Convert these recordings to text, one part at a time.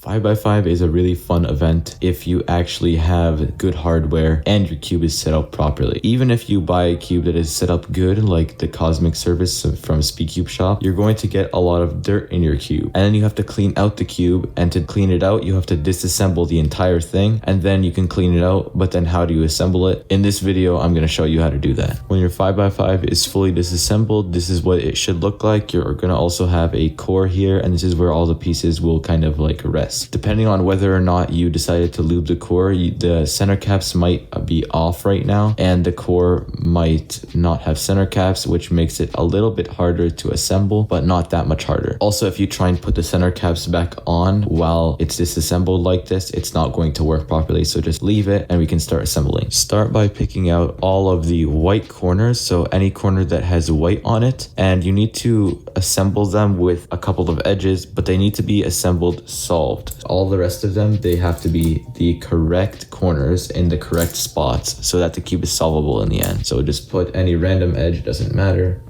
5x5 is a really fun event if you actually have good hardware and your cube is set up properly. Even if you buy a cube that is set up good, like the Cosmic Service from SpeedCube Shop, you're going to get a lot of dirt in your cube. And then you have to clean out the cube, and to clean it out, you have to disassemble the entire thing, and then you can clean it out, but then how do you assemble it? In this video, I'm going to show you how to do that. When your 5x5 is fully disassembled, this is what it should look like. You're going to also have a core here, and this is where all the pieces will kind of like rest. Depending on whether or not you decided to lube the core, the center caps might be off right now, and the core might not have center caps, which makes it a little bit harder to assemble, but not that much harder. Also, if you try and put the center caps back on while it's disassembled like this, it's not going to work properly. So just leave it and we can start assembling. Start by picking out all of the white corners, so any corner that has white on it, and you need to assemble them with a couple of edges, but they need to be assembled solved. All the rest of them, they have to be the correct corners in the correct spots so that the cube is solvable in the end. So just put any random edge, doesn't matter.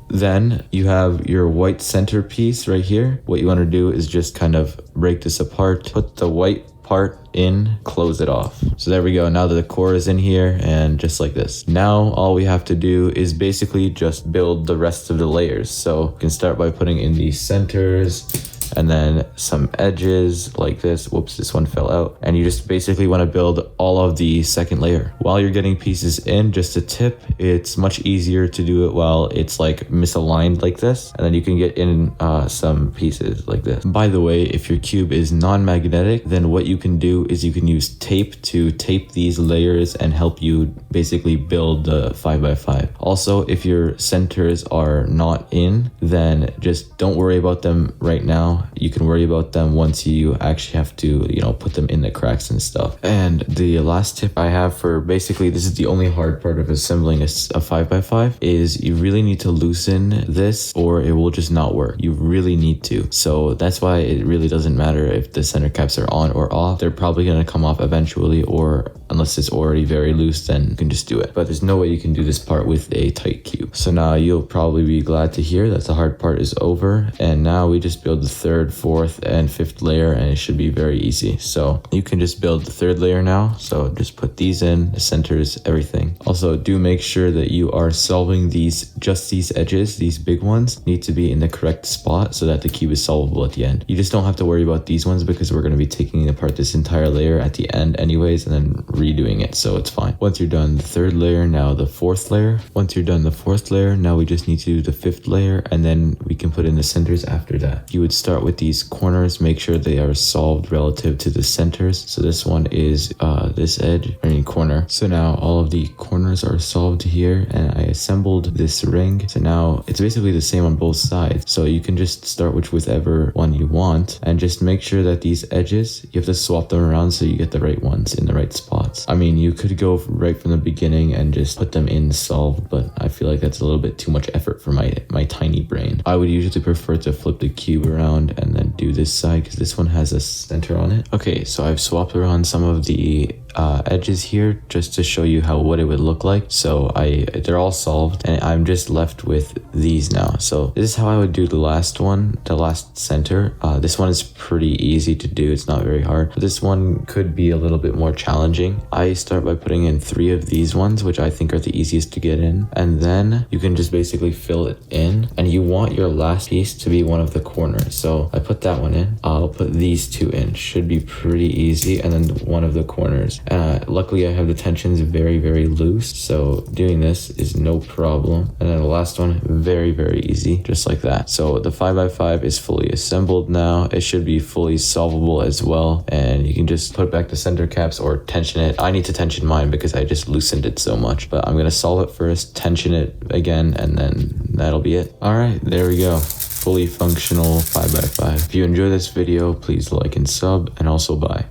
Then you have your white centerpiece right here. What you want to do is just kind of break this apart, put the white part in, close it off. So there we go. Now that the core is in here, and just like this. Now all we have to do is basically just build the rest of the layers. So you can start by putting in these centers, and then some edges like this. Whoops, this one fell out. And you just basically want to build all of the second layer. While you're getting pieces in, just a tip, it's much easier to do it while it's like misaligned like this. And then you can get in some pieces like this. By the way, if your cube is non-magnetic, then what you can do is you can use tape to tape these layers and help you basically build the 5x5. Also, if your centers are not in, then just don't worry about them right now. You can worry about them once you actually have to, put them in the cracks and stuff. And the last tip I have for basically, this is the only hard part of assembling a 5x5, is you really need to loosen this or it will just not work. You really need to. So that's why it really doesn't matter if the center caps are on or off. They're probably going to come off eventually, or unless it's already very loose, then you can just do it. But there's no way you can do this part with a tight cube. So now you'll probably be glad to hear that the hard part is over. And now we just build the third, fourth, and fifth layer, and it should be very easy. So you can just build the third layer now. So just put these in, the centers, everything. Also, do make sure that you are solving just these edges, these big ones need to be in the correct spot so that the cube is solvable at the end. You just don't have to worry about these ones because we're going to be taking apart this entire layer at the end anyways, and then redoing it, so it's fine. Once you're done the third layer, now the fourth layer. Once you're done the fourth layer, now we just need to do the fifth layer, and then we can put in the centers after that. You would start with these corners, make sure they are solved relative to the centers. So this one is this edge, corner. So now all of the corners are solved here, and I assembled this ring. So now it's basically the same on both sides. So you can just start with whichever one you want, and just make sure that these edges, you have to swap them around so you get the right ones in the right spots. I mean, you could go right from the beginning and just put them in solved, but I feel like that's a little bit too much effort for my tiny brain. I would usually prefer to flip the cube around and then do this side because this one has a center on it. Okay, so I've swapped around some of the edges here just to show you what it would look like. So they're all solved, and I'm just left with these now. So this is how I would do the last one, the last center. This one is pretty easy to do. It's not very hard. But this one could be a little bit more challenging. I start by putting in 3 of these ones, which I think are the easiest to get in, and then you can just basically fill it in, and you want your last piece to be one of the corners. So I put that one in. I'll put these 2 in. Should be pretty easy, and then one of the corners. Luckily I have the tensions very, very loose, so doing this is no problem. And then the last one, very, very easy, just like that. So the 5x5 is fully assembled now. It should be fully solvable as well, and you can just put back the center caps or tension it. I need to tension mine because I just loosened it so much, but I'm gonna solve it first, tension it again, and then that'll be it. All right, there we go. Fully functional 5x5. If you enjoy this video, please like and sub, and also bye.